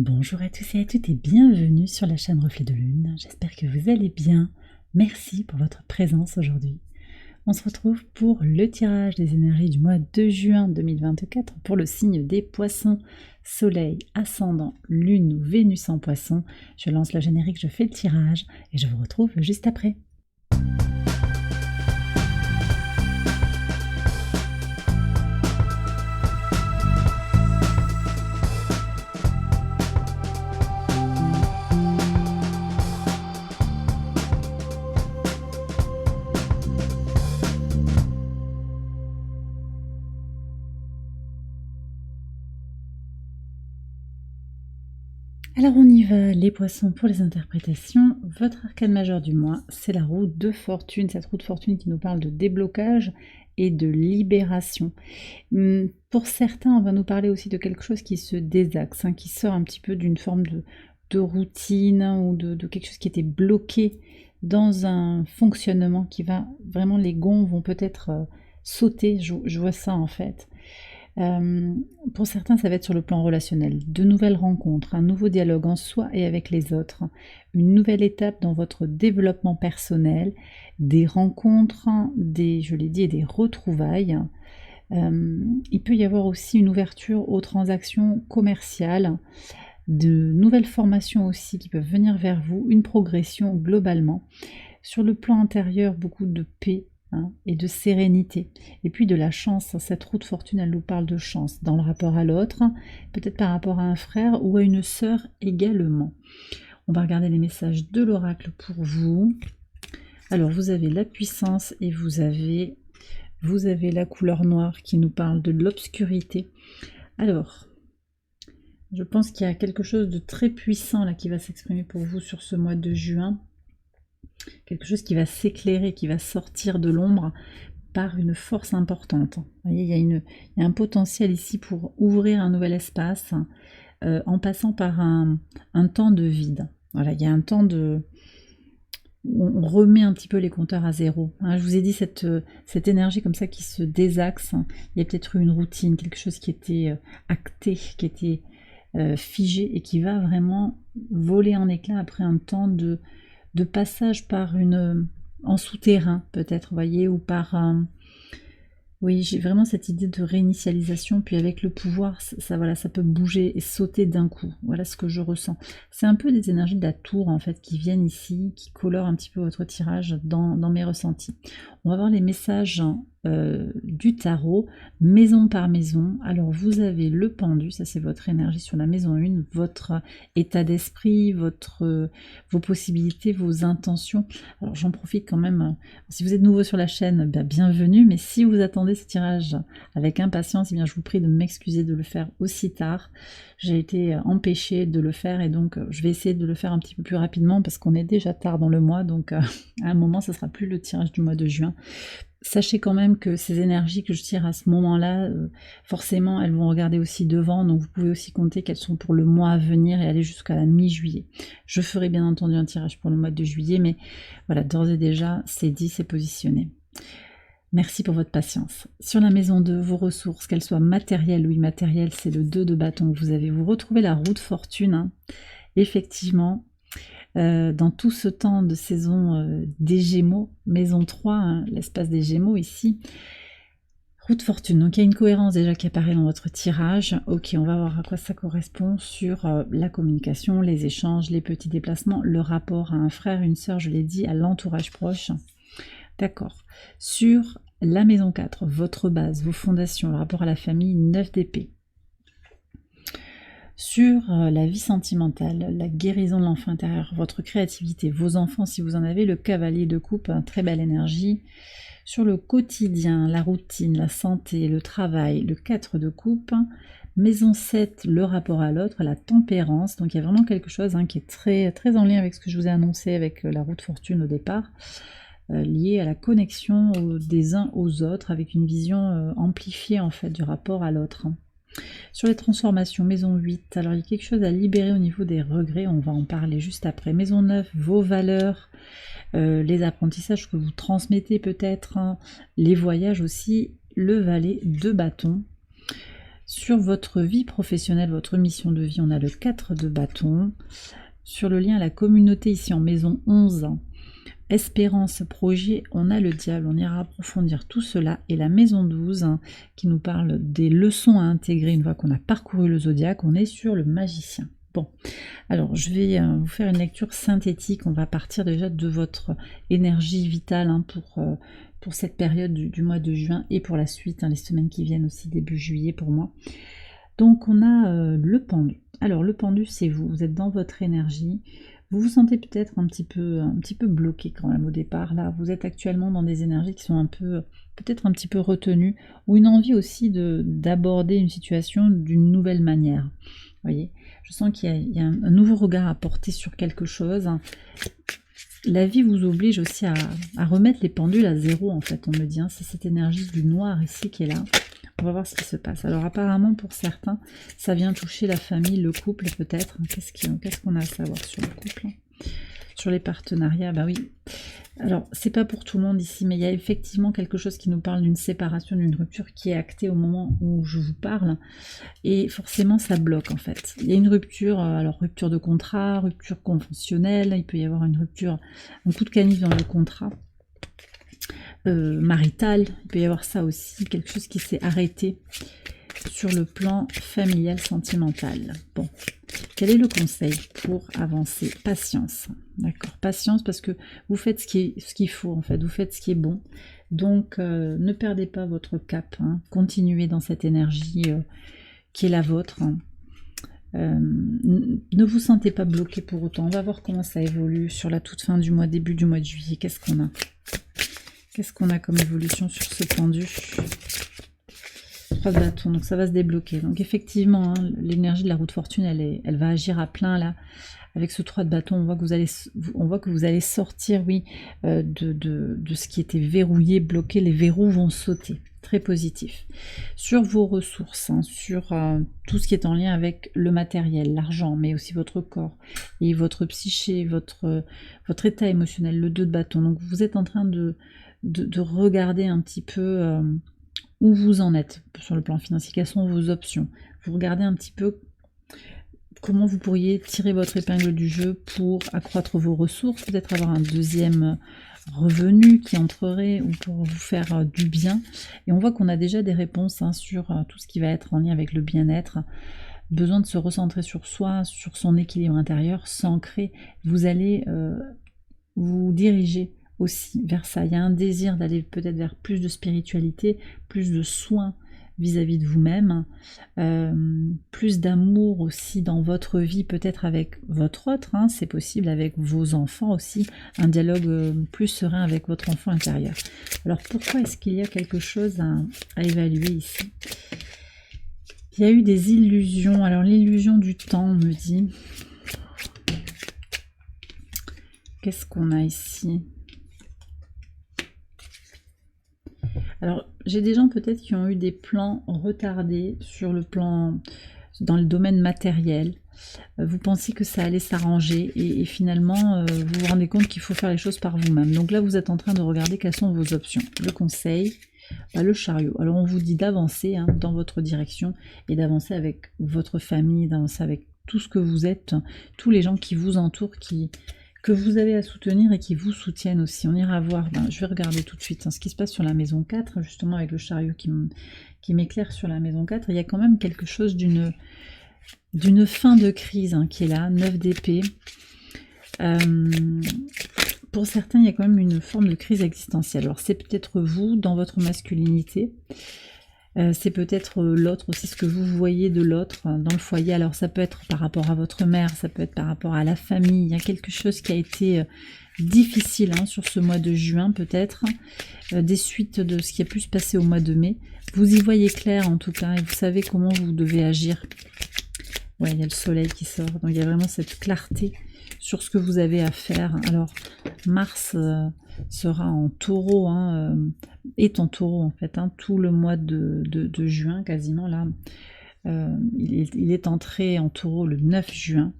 Bonjour à tous et à toutes et bienvenue sur la chaîne Reflet de Lune. J'espère que vous allez bien. Merci pour votre présence aujourd'hui. On se retrouve pour le tirage des énergies du mois de juin 2024 pour le signe des Poissons, Soleil, Ascendant, Lune ou Vénus en Poissons. Je lance le générique, je fais le tirage et je vous retrouve juste après. Alors on y va, les poissons pour les interprétations. Votre arcane majeur du mois, c'est la roue de fortune. Cette roue de fortune qui nous parle de déblocage et de libération. Pour certains, on va nous parler aussi de quelque chose qui se désaxe, qui sort un petit peu d'une forme de routine ou de quelque chose qui était bloqué dans un fonctionnement qui va vraiment, les gonds vont peut-être sauter. Je vois ça en fait. Pour certains, ça va être sur le plan relationnel, de nouvelles rencontres, un nouveau dialogue en soi et avec les autres, une nouvelle étape dans votre développement personnel, des rencontres, je l'ai dit, et des retrouvailles. Il peut y avoir aussi une ouverture aux transactions commerciales, de nouvelles formations aussi qui peuvent venir vers vous, une progression globalement. Sur le plan intérieur, beaucoup de paix, et de sérénité, et puis de la chance. Cette roue de fortune, elle nous parle de chance dans le rapport à l'autre, peut-être par rapport à un frère ou à une sœur également. On va regarder les messages de l'oracle pour vous. Alors vous avez la puissance et vous avez la couleur noire qui nous parle de l'obscurité. Alors je pense qu'il y a quelque chose de très puissant là qui va s'exprimer pour vous sur ce mois de juin. Quelque chose qui va s'éclairer, qui va sortir de l'ombre par une force importante. Vous voyez, il y a un potentiel ici pour ouvrir un nouvel espace en passant par un temps de vide. Voilà, il y a un temps où on remet un petit peu les compteurs à zéro. Je vous ai dit cette énergie comme ça qui se désaxe. Il y a peut-être eu une routine, quelque chose qui était acté, qui était figé et qui va vraiment voler en éclats après un temps de passage par en souterrain peut-être, voyez, ou par oui, j'ai vraiment cette idée de réinitialisation, puis avec le pouvoir, voilà, ça peut bouger et sauter d'un coup. Voilà ce que je ressens. C'est un peu des énergies de la tour en fait qui viennent ici, qui colorent un petit peu votre tirage dans mes ressentis. On va voir les messages du tarot, maison par maison. Alors vous avez le pendu, ça c'est votre énergie sur la maison 1, votre état d'esprit, vos possibilités, vos intentions. Alors j'en profite quand même, si vous êtes nouveau sur la chaîne, bienvenue, mais si vous attendez ce tirage avec impatience, je vous prie de m'excuser de le faire aussi tard. J'ai été empêchée de le faire et donc je vais essayer de le faire un petit peu plus rapidement parce qu'on est déjà tard dans le mois, donc à un moment ce sera plus le tirage du mois de juin. Sachez quand même que ces énergies que je tire à ce moment-là, forcément, elles vont regarder aussi devant, donc vous pouvez aussi compter qu'elles sont pour le mois à venir et aller jusqu'à la mi-juillet. Je ferai bien entendu un tirage pour le mois de juillet, mais voilà, d'ores et déjà, c'est dit, c'est positionné. Merci pour votre patience. Sur la maison 2, vos ressources, qu'elles soient matérielles ou immatérielles, c'est le 2 de bâton que vous avez. Vous retrouvez la roue de fortune, effectivement. Dans tout ce temps de saison des Gémeaux, maison 3, l'espace des Gémeaux ici, roue de fortune, donc il y a une cohérence déjà qui apparaît dans votre tirage. Ok, on va voir à quoi ça correspond sur la communication, les échanges, les petits déplacements, le rapport à un frère, une sœur, je l'ai dit, à l'entourage proche. D'accord. Sur la maison 4, votre base, vos fondations, le rapport à la famille, 9 d'épée. Sur la vie sentimentale, la guérison de l'enfant intérieur, votre créativité, vos enfants si vous en avez, le cavalier de coupe, très belle énergie. Sur le quotidien, la routine, la santé, le travail, le 4 de coupe. Maison 7, le rapport à l'autre, la tempérance. Donc il y a vraiment quelque chose qui est très, très en lien avec ce que je vous ai annoncé avec la roue de fortune au départ, lié à la connexion des uns aux autres avec une vision amplifiée en fait du rapport à l'autre. Sur les transformations, maison 8, alors il y a quelque chose à libérer au niveau des regrets, on va en parler juste après. Maison 9, vos valeurs, les apprentissages que vous transmettez peut-être, les voyages aussi, le valet de bâton. Sur votre vie professionnelle, votre mission de vie, on a le 4 de bâton. Sur le lien à la communauté, ici en maison 11, espérance, projet, on a le diable, on ira approfondir tout cela. Et la maison 12, qui nous parle des leçons à intégrer une fois qu'on a parcouru le zodiaque, on est sur le magicien. Bon, alors je vais vous faire une lecture synthétique. On va partir déjà de votre énergie vitale pour cette période du mois de juin et pour la suite, les semaines qui viennent aussi, début juillet pour moi. Donc on a le pendu. Alors le pendu, c'est vous, vous êtes dans votre énergie. Vous vous sentez peut-être un petit peu bloqué quand même au départ. Là, vous êtes actuellement dans des énergies qui sont peut-être un petit peu retenues, ou une envie aussi d'aborder une situation d'une nouvelle manière. Vous voyez, je sens qu'il y a un nouveau regard à porter sur quelque chose. La vie vous oblige aussi à remettre les pendules à zéro, en fait, on me dit. C'est cette énergie du noir ici qui est là. On va voir ce qui se passe. Alors apparemment, pour certains, ça vient toucher la famille, le couple peut-être. Qu'est-ce qu'on a à savoir sur le couple? Sur les partenariats, bah oui. Alors, c'est pas pour tout le monde ici, mais il y a effectivement quelque chose qui nous parle d'une séparation, d'une rupture qui est actée au moment où je vous parle. Et forcément, ça bloque en fait. Il y a une rupture, alors rupture de contrat, rupture conventionnelle, il peut y avoir une rupture, un coup de canif dans le contrat. Marital, il peut y avoir ça aussi, quelque chose qui s'est arrêté sur le plan familial, sentimental. Bon, quel est le conseil pour avancer? Patience, d'accord, patience, parce que vous faites ce qu'il faut en fait, vous faites ce qui est bon, donc ne perdez pas votre cap, continuez dans cette énergie qui est la vôtre. Ne vous sentez pas bloqué pour autant. On va voir comment ça évolue sur la toute fin du mois, début du mois de juillet. Qu'est-ce qu'on a? Qu'est-ce qu'on a comme évolution sur ce pendu? 3 de bâton, donc ça va se débloquer. Donc effectivement, l'énergie de la roue de fortune, elle va agir à plein là. Avec ce 3 de bâton, on voit que vous allez sortir, oui, de ce qui était verrouillé, bloqué. Les verrous vont sauter. Très positif. Sur vos ressources, sur tout ce qui est en lien avec le matériel, l'argent, mais aussi votre corps et votre psyché, votre état émotionnel, le 2 de bâton. Donc vous êtes en train de regarder un petit peu où vous en êtes sur le plan financier, quelles sont vos options. Vous regardez un petit peu comment vous pourriez tirer votre épingle du jeu pour accroître vos ressources, peut-être avoir un deuxième revenu qui entrerait ou pour vous faire du bien. Et on voit qu'on a déjà des réponses sur tout ce qui va être en lien avec le bien-être. Besoin de se recentrer sur soi, sur son équilibre intérieur, s'ancrer. Vous allez vous diriger aussi vers ça. Il y a un désir d'aller peut-être vers plus de spiritualité, plus de soins vis-à-vis de vous-même, plus d'amour aussi dans votre vie, peut-être avec votre autre, c'est possible avec vos enfants aussi, un dialogue plus serein avec votre enfant intérieur. Alors pourquoi est-ce qu'il y a quelque chose à évaluer ici? Il y a eu des illusions. Alors l'illusion du temps, on me dit. Qu'est-ce qu'on a ici? Alors, j'ai des gens peut-être qui ont eu des plans retardés sur le plan, dans le domaine matériel. Vous pensiez que ça allait s'arranger et finalement, vous vous rendez compte qu'il faut faire les choses par vous-même. Donc là, vous êtes en train de regarder quelles sont vos options. Le conseil, le chariot. Alors, on vous dit d'avancer dans votre direction et d'avancer avec votre famille, d'avancer avec tout ce que vous êtes, tous les gens qui vous entourent, que vous avez à soutenir et qui vous soutiennent aussi. On ira voir, je vais regarder tout de suite ce qui se passe sur la maison 4, justement avec le chariot qui m'éclaire sur la maison 4. Il y a quand même quelque chose d'une fin de crise qui est là, 9 d'épée. Pour certains, il y a quand même une forme de crise existentielle. Alors c'est peut-être vous, dans votre masculinité, c'est peut-être l'autre aussi, ce que vous voyez de l'autre dans le foyer. Alors ça peut être par rapport à votre mère, ça peut être par rapport à la famille. Il y a quelque chose qui a été difficile sur ce mois de juin peut-être, des suites de ce qui a pu se passer au mois de mai. Vous y voyez clair en tout cas et vous savez comment vous devez agir. Ouais, il y a le soleil qui sort, donc il y a vraiment cette clarté sur ce que vous avez à faire. Alors Mars sera en taureau, est en taureau en fait, tout le mois de juin quasiment là. Il est entré en taureau le 9 juin.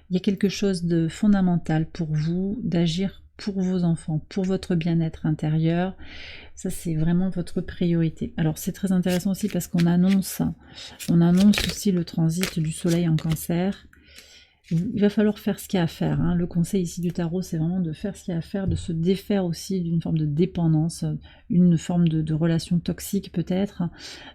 Il y a quelque chose de fondamental pour vous d'agir pour vos enfants, pour votre bien-être intérieur. Ça, c'est vraiment votre priorité. Alors, c'est très intéressant aussi parce qu'on annonce aussi le transit du soleil en cancer. Il va falloir faire ce qu'il y a à faire. Hein. Le conseil ici du tarot, c'est vraiment de faire ce qu'il y a à faire, de se défaire aussi d'une forme de dépendance, une forme de relation toxique peut-être,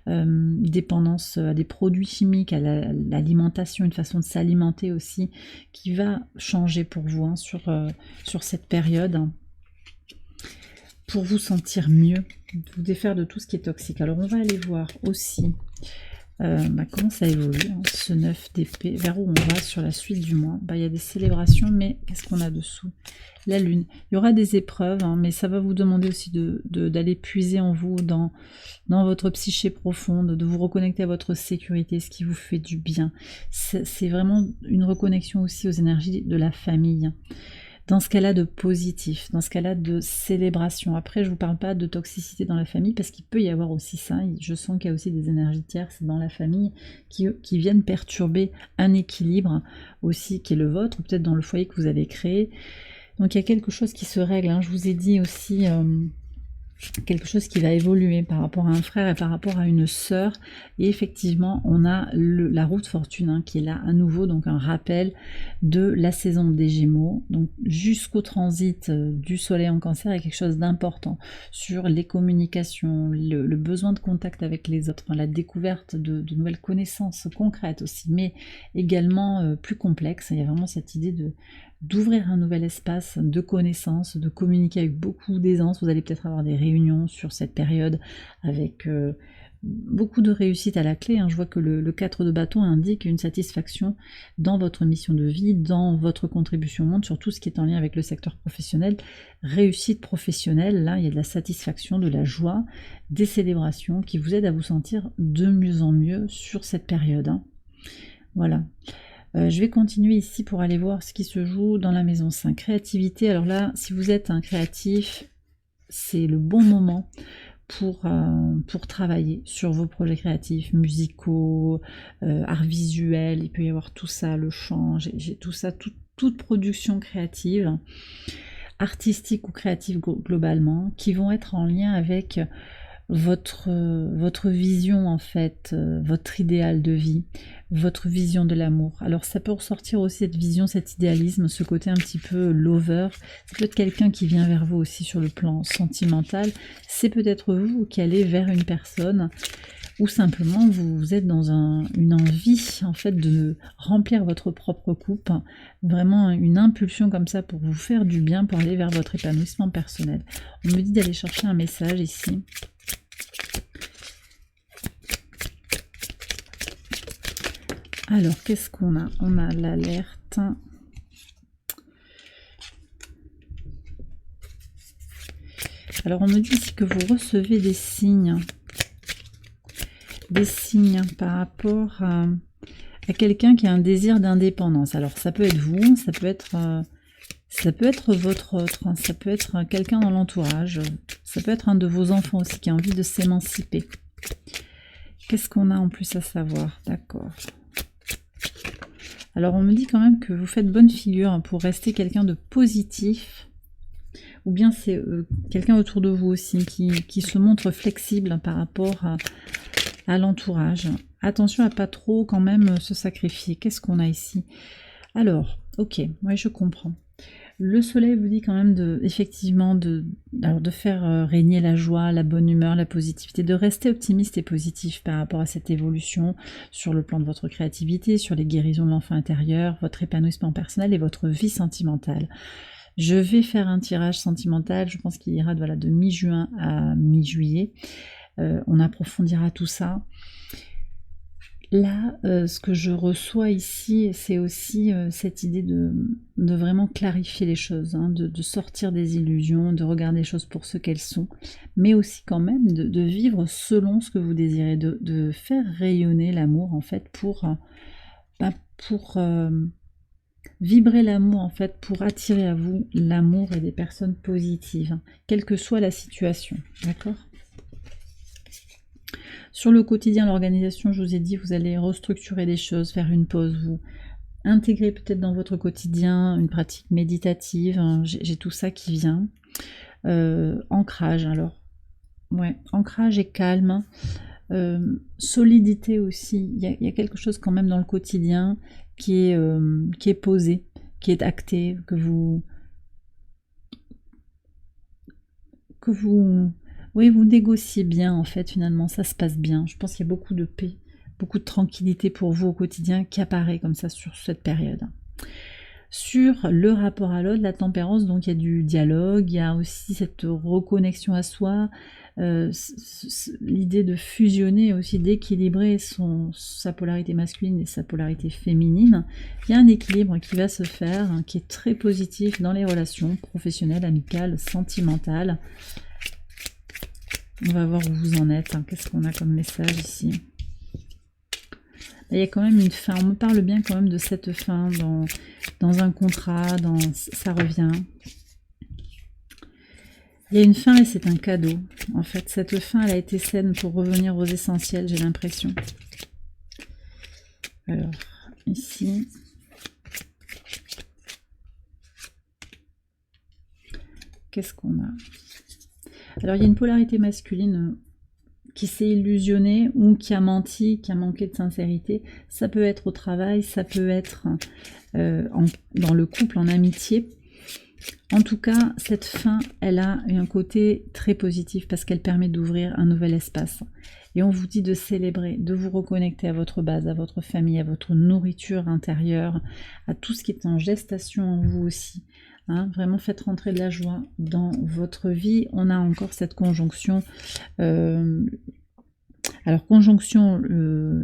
dépendance à des produits chimiques, à l'alimentation, une façon de s'alimenter aussi, qui va changer pour vous hein, sur cette période, hein, pour vous sentir mieux, vous défaire de tout ce qui est toxique. Alors on va aller voir aussi comment ça évolue, hein, ce 9 d'épée, vers où on va sur la suite du mois. Il y a des célébrations, mais qu'est-ce qu'on a dessous? La lune. Il y aura des épreuves, hein, mais ça va vous demander aussi d'aller puiser en vous, dans votre psyché profonde, de vous reconnecter à votre sécurité, ce qui vous fait du bien. C'est vraiment une reconnexion aussi aux énergies de la famille. Dans ce cas-là de positif, dans ce cas-là de célébration. Après, je ne vous parle pas de toxicité dans la famille, parce qu'il peut y avoir aussi ça. Je sens qu'il y a aussi des énergies tierces dans la famille qui viennent perturber un équilibre aussi qui est le vôtre, peut-être dans le foyer que vous avez créé. Donc il y a quelque chose qui se règle. Hein. Je vous ai dit aussi quelque chose qui va évoluer par rapport à un frère et par rapport à une sœur. Et effectivement, on a la roue de fortune hein, qui est là à nouveau, donc un rappel de la saison des Gémeaux. Donc jusqu'au transit du soleil en cancer, il y a quelque chose d'important sur les communications, le besoin de contact avec les autres, enfin, la découverte de nouvelles connaissances concrètes aussi, mais également plus complexes. Il y a vraiment cette idée d'ouvrir un nouvel espace de connaissances, de communiquer avec beaucoup d'aisance. Vous allez peut-être avoir des réunions sur cette période avec beaucoup de réussite à la clé. Hein. Je vois que le 4 de bâton indique une satisfaction dans votre mission de vie, dans votre contribution au monde, sur tout ce qui est en lien avec le secteur professionnel. Réussite professionnelle, là il y a de la satisfaction, de la joie, des célébrations qui vous aident à vous sentir de mieux en mieux sur cette période. Hein. Voilà. Je vais continuer ici pour aller voir ce qui se joue dans la maison 5. Créativité, alors là, si vous êtes un créatif, c'est le bon moment pour travailler sur vos projets créatifs, musicaux, arts visuels, il peut y avoir tout ça, le chant, j'ai tout ça, toute production créative, artistique ou créative globalement, qui vont être en lien avec votre vision en fait, votre idéal de vie, votre vision de l'amour. Alors ça peut ressortir aussi cette vision, cet idéalisme, ce côté un petit peu lover. Ça peut être quelqu'un qui vient vers vous aussi sur le plan sentimental. C'est peut-être vous qui allez vers une personne ou simplement vous êtes dans une envie en fait de remplir votre propre coupe, vraiment une impulsion comme ça pour vous faire du bien, pour aller vers votre épanouissement personnel. On me dit d'aller chercher un message ici. Alors, qu'est-ce qu'on a? On a l'alerte. Alors, on me dit ici que vous recevez des signes. Des signes par rapport à quelqu'un qui a un désir d'indépendance. Alors, ça peut être vous, ça peut être votre autre, ça peut être quelqu'un dans l'entourage, ça peut être un de vos enfants aussi qui a envie de s'émanciper. Qu'est-ce qu'on a en plus à savoir? D'accord. Alors on me dit quand même que vous faites bonne figure pour rester quelqu'un de positif, ou bien c'est quelqu'un autour de vous aussi qui se montre flexible par rapport à l'entourage. Attention à pas trop quand même se sacrifier. Qu'est-ce qu'on a ici? Alors, ok, oui je comprends. Le soleil vous dit quand même effectivement de faire régner la joie, la bonne humeur, la positivité, de rester optimiste et positif par rapport à cette évolution sur le plan de votre créativité, sur les guérisons de l'enfant intérieur, votre épanouissement personnel et votre vie sentimentale. Je vais faire un tirage sentimental, je pense qu'il ira de mi-juin à mi-juillet. On approfondira tout ça. Là, ce que je reçois ici, c'est aussi cette idée de vraiment clarifier les choses, hein, de sortir des illusions, de regarder les choses pour ce qu'elles sont, mais aussi quand même de vivre selon ce que vous désirez, de faire rayonner l'amour en fait pour vibrer l'amour en fait, pour attirer à vous l'amour et des personnes positives, hein, quelle que soit la situation, d'accord ? Sur le quotidien, l'organisation, je vous ai dit, vous allez restructurer des choses, faire une pause, vous intégrer peut-être dans votre quotidien une pratique méditative, hein, j'ai tout ça qui vient. Ancrage, alors, ouais, ancrage et calme. Solidité aussi, il y a quelque chose quand même dans le quotidien qui est posé, qui est acté, oui, vous négociez bien en fait, finalement, ça se passe bien. Je pense qu'il y a beaucoup de paix, beaucoup de tranquillité pour vous au quotidien qui apparaît comme ça sur cette période. Sur le rapport à l'autre, la tempérance, donc il y a du dialogue, il y a aussi cette reconnexion à soi, l'idée de fusionner aussi, d'équilibrer sa polarité masculine et sa polarité féminine. Il y a un équilibre qui va se faire, hein, qui est très positif dans les relations professionnelles, amicales, sentimentales. On va voir où vous en êtes, hein. Qu'est-ce qu'on a comme message ici? Il y a quand même une fin, on me parle bien quand même de cette fin dans un contrat, ça revient. Il y a une fin et c'est un cadeau. En fait, cette fin, elle a été saine pour revenir aux essentiels, j'ai l'impression. Alors, ici. Qu'est-ce qu'on a? Alors, il y a une polarité masculine qui s'est illusionné ou qui a menti, qui a manqué de sincérité. Ça peut être au travail, ça peut être dans le couple, en amitié. En tout cas, cette fin, elle a un côté très positif parce qu'elle permet d'ouvrir un nouvel espace. Et on vous dit de célébrer, de vous reconnecter à votre base, à votre famille, à votre nourriture intérieure, à tout ce qui est en gestation en vous aussi. Hein, vraiment faites rentrer de la joie dans votre vie. On a encore cette conjonction, alors conjonction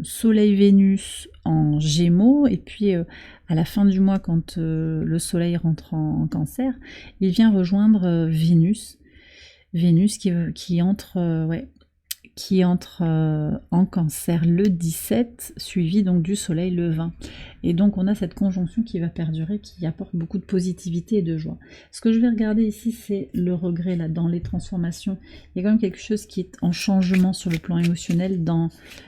Soleil-Vénus en Gémeaux, et puis à la fin du mois, quand le Soleil rentre en Cancer, il vient rejoindre Vénus qui entre, en Cancer le 17, suivi donc du Soleil le 20. Et donc on a cette conjonction qui va perdurer, qui apporte beaucoup de positivité et de joie. Ce que je vais regarder ici, c'est le regret là, dans les transformations. Il y a quand même quelque chose qui est en changement sur le plan émotionnel,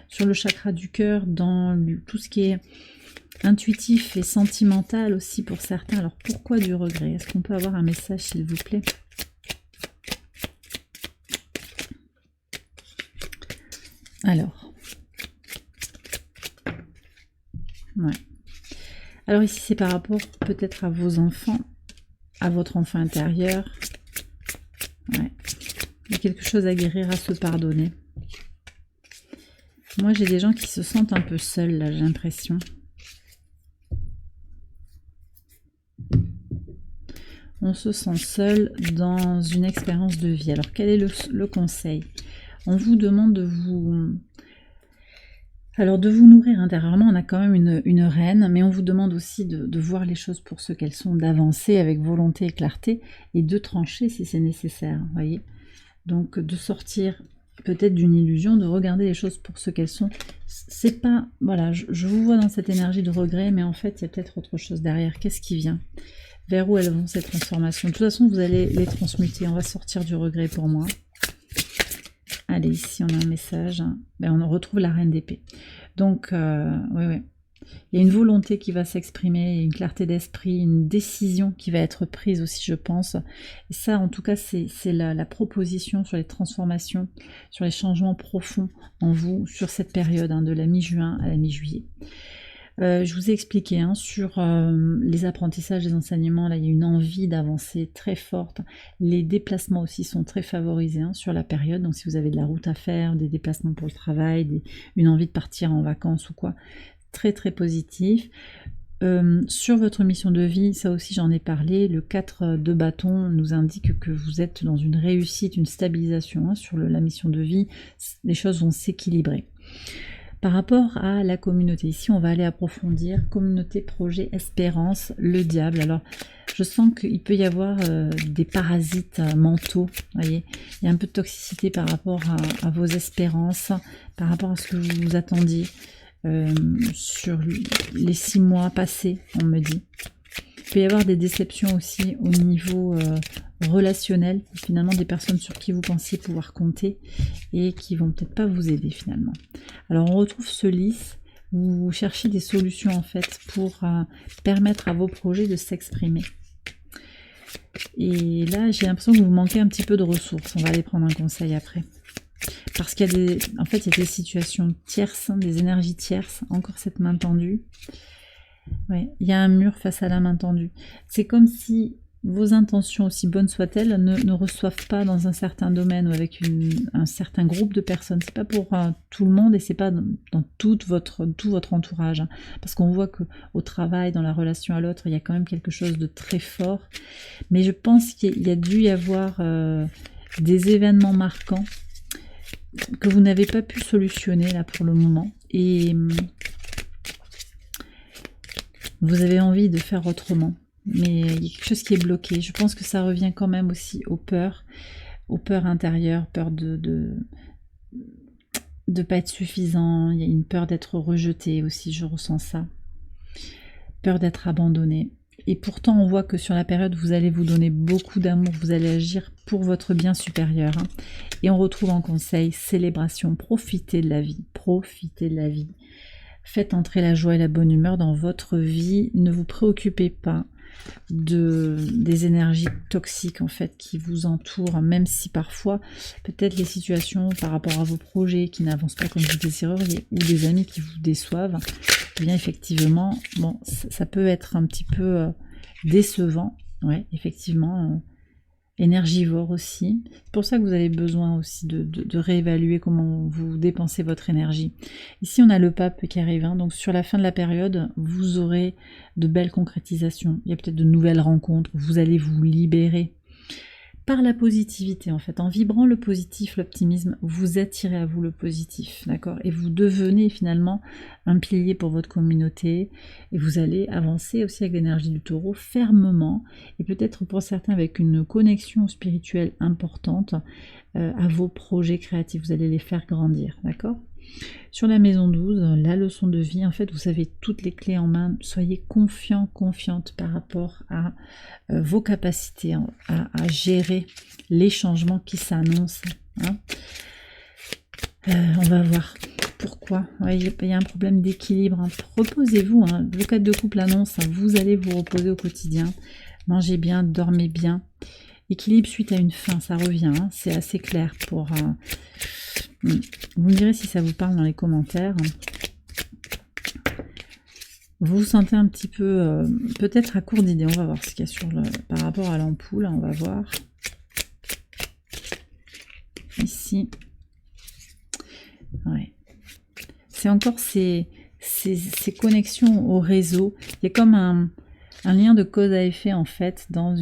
sur le chakra du cœur, dans tout ce qui est intuitif et sentimental aussi pour certains. Alors pourquoi du regret? Est-ce qu'on peut avoir un message, s'il vous plaît? Alors, ouais. Alors ici, c'est par rapport peut-être à vos enfants, à votre enfant intérieur. Ouais. Il y a quelque chose à guérir, à se pardonner. Moi, j'ai des gens qui se sentent un peu seuls, là, j'ai l'impression. On se sent seul dans une expérience de vie. Alors, quel est le conseil? On vous demande de vous nourrir intérieurement. On a quand même une reine, mais on vous demande aussi de voir les choses pour ce qu'elles sont, d'avancer avec volonté et clarté, et de trancher si c'est nécessaire, voyez. Donc de sortir peut-être d'une illusion, de regarder les choses pour ce qu'elles sont. C'est pas, voilà, je vous vois dans cette énergie de regret, mais en fait il y a peut-être autre chose derrière. Qu'est-ce qui vient? Vers où elles vont, ces transformations? De toute façon, vous allez les transmuter. On va sortir du regret pour moi. Allez, ici, on a un message. Ben, on retrouve la reine d'épée. Donc, oui. Il y a une volonté qui va s'exprimer, une clarté d'esprit, une décision qui va être prise aussi, je pense. Et ça, en tout cas, c'est la proposition sur les transformations, sur les changements profonds en vous, sur cette période, de la mi-juin à la mi-juillet. Je vous ai expliqué sur les apprentissages, les enseignements, là il y a une envie d'avancer très forte. Les déplacements aussi sont très favorisés sur la période, donc si vous avez de la route à faire, des déplacements pour le travail, une envie de partir en vacances ou quoi, très très positif. Sur votre mission de vie, ça aussi j'en ai parlé, le 4 de bâton nous indique que vous êtes dans une réussite, une stabilisation sur la mission de vie, les choses vont s'équilibrer. Par rapport à la communauté, ici on va aller approfondir, communauté, projet, espérance, le diable. Alors je sens qu'il peut y avoir des parasites mentaux, voyez. Il y a un peu de toxicité par rapport à vos espérances, par rapport à ce que vous vous attendiez sur les 6 mois passés, on me dit. Il peut y avoir des déceptions aussi au niveau relationnel, finalement des personnes sur qui vous pensiez pouvoir compter et qui vont peut-être pas vous aider finalement. Alors on retrouve ce lys, Vous cherchez des solutions en fait pour permettre à vos projets de s'exprimer. Et là, j'ai l'impression que vous manquez un petit peu de ressources. On va aller prendre un conseil après. Parce qu'il y a des, en fait, il y a des situations tierces, des énergies tierces. Encore cette main tendue. Ouais, il y a un mur face à la main tendue. C'est comme si vos intentions, aussi bonnes soient-elles, ne reçoivent pas dans un certain domaine ou avec un certain groupe de personnes. C'est pas pour tout le monde et c'est pas dans tout votre entourage. Hein. Parce qu'on voit que au travail, dans la relation à l'autre, il y a quand même quelque chose de très fort. Mais je pense qu'il y a dû y avoir des événements marquants que vous n'avez pas pu solutionner là pour le moment. Et vous avez envie de faire autrement. Mais il y a quelque chose qui est bloqué. Je pense que ça revient quand même aussi aux peurs intérieures, peur de pas être suffisant. Il y a une peur d'être rejeté aussi, je ressens ça. Peur d'être abandonné. Et pourtant, on voit que sur la période, vous allez vous donner beaucoup d'amour, vous allez agir pour votre bien supérieur. Hein. Et on retrouve en conseil, célébration, profitez de la vie, profitez de la vie. Faites entrer la joie et la bonne humeur dans votre vie. Ne vous préoccupez pas des énergies toxiques en fait qui vous entourent, même si parfois peut-être les situations par rapport à vos projets qui n'avancent pas comme vous désireriez ou des amis qui vous déçoivent, eh bien effectivement, bon, ça peut être un petit peu décevant, ouais, effectivement, énergivore aussi. C'est pour ça que vous avez besoin aussi de réévaluer comment vous dépensez votre énergie. Ici, on a le pape qui arrive, hein, donc sur la fin de la période, vous aurez de belles concrétisations. Il y a peut-être de nouvelles rencontres, vous allez vous libérer par la positivité en fait. En vibrant le positif, l'optimisme, vous attirez à vous le positif, d'accord? Et vous devenez finalement un pilier pour votre communauté et vous allez avancer aussi avec l'énergie du taureau fermement et peut-être pour certains avec une connexion spirituelle importante à vos projets créatifs. Vous allez les faire grandir, d'accord? Sur la maison 12, la leçon de vie, en fait, vous avez toutes les clés en main. Soyez confiant, confiante par rapport à vos capacités à gérer les changements qui s'annoncent. Hein. On va voir pourquoi. Ouais, il y a un problème d'équilibre. Hein. Reposez-vous. Hein. Le cadre de couple annonce, hein, vous allez vous reposer au quotidien. Mangez bien, dormez bien. Équilibre suite à une faim, ça revient. Hein. C'est assez clair pour... Vous me direz si ça vous parle dans les commentaires. Vous vous sentez un petit peu, peut-être à court d'idées. On va voir ce qu'il y a sur par rapport à l'ampoule. On va voir. Ici. Ouais. C'est encore ces connexions au réseau. Il y a comme un lien de cause à effet en fait dans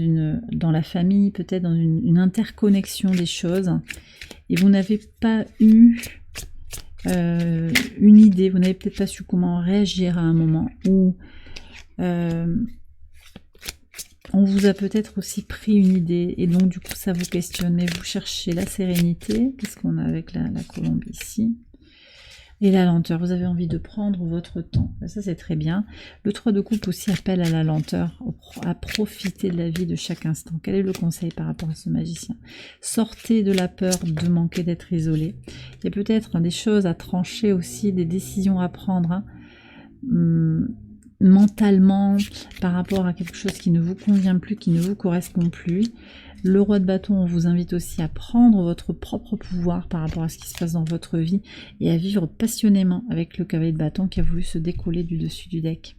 la famille, peut-être dans une interconnexion des choses. Et vous n'avez pas eu une idée, vous n'avez peut-être pas su comment réagir à un moment où on vous a peut-être aussi pris une idée et donc du coup ça vous questionne, mais vous cherchez la sérénité. Qu'est-ce qu'on a avec la colombe ici? Et la lenteur, vous avez envie de prendre votre temps. Ça, c'est très bien. Le 3 de coupe aussi appelle à la lenteur, à profiter de la vie de chaque instant. Quel est le conseil par rapport à ce magicien? Sortez de la peur de manquer d'être isolé. Il y a peut-être des choses à trancher aussi, des décisions à prendre mentalement par rapport à quelque chose qui ne vous convient plus, qui ne vous correspond plus. Le roi de bâton, on vous invite aussi à prendre votre propre pouvoir par rapport à ce qui se passe dans votre vie et à vivre passionnément avec le cavalier de bâton qui a voulu se décoller du dessus du deck.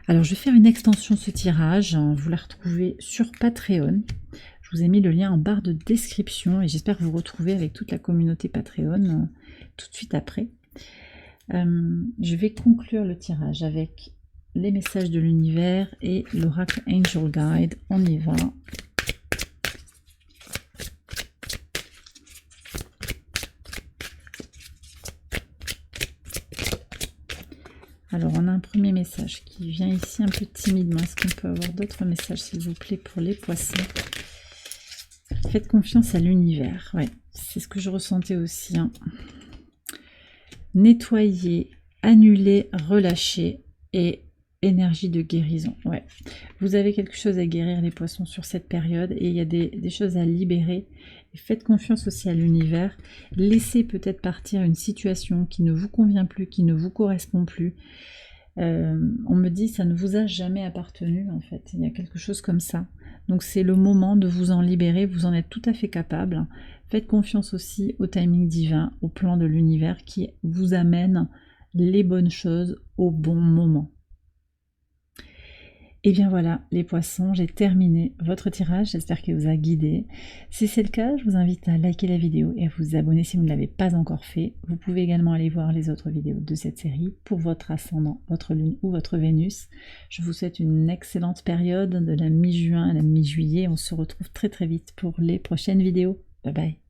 Alors, je vais faire une extension de ce tirage. Vous la retrouvez sur Patreon. Je vous ai mis le lien en barre de description et j'espère vous retrouver avec toute la communauté Patreon tout de suite après. Je vais conclure le tirage avec les messages de l'univers et l'oracle Angel Guide. On y va. Alors, on a un premier message qui vient ici un peu timidement. Est-ce qu'on peut avoir d'autres messages, s'il vous plaît, pour les poissons? Faites confiance à l'univers. Ouais, c'est ce que je ressentais aussi. Hein. Nettoyer, annuler, relâcher et énergie de guérison. Ouais. Vous avez quelque chose à guérir les poissons sur cette période et il y a des choses à libérer. Et faites confiance aussi à l'univers. Laissez peut-être partir une situation qui ne vous convient plus, qui ne vous correspond plus. On me dit ça ne vous a jamais appartenu en fait. Il y a quelque chose comme ça. Donc c'est le moment de vous en libérer. Vous en êtes tout à fait capable. Faites confiance aussi au timing divin, au plan de l'univers qui vous amène les bonnes choses au bon moment. Et bien voilà, les poissons, j'ai terminé votre tirage, j'espère qu'il vous a guidé. Si c'est le cas, je vous invite à liker la vidéo et à vous abonner si vous ne l'avez pas encore fait. Vous pouvez également aller voir les autres vidéos de cette série pour votre ascendant, votre lune ou votre Vénus. Je vous souhaite une excellente période de la mi-juin à la mi-juillet. On se retrouve très très vite pour les prochaines vidéos. Bye bye.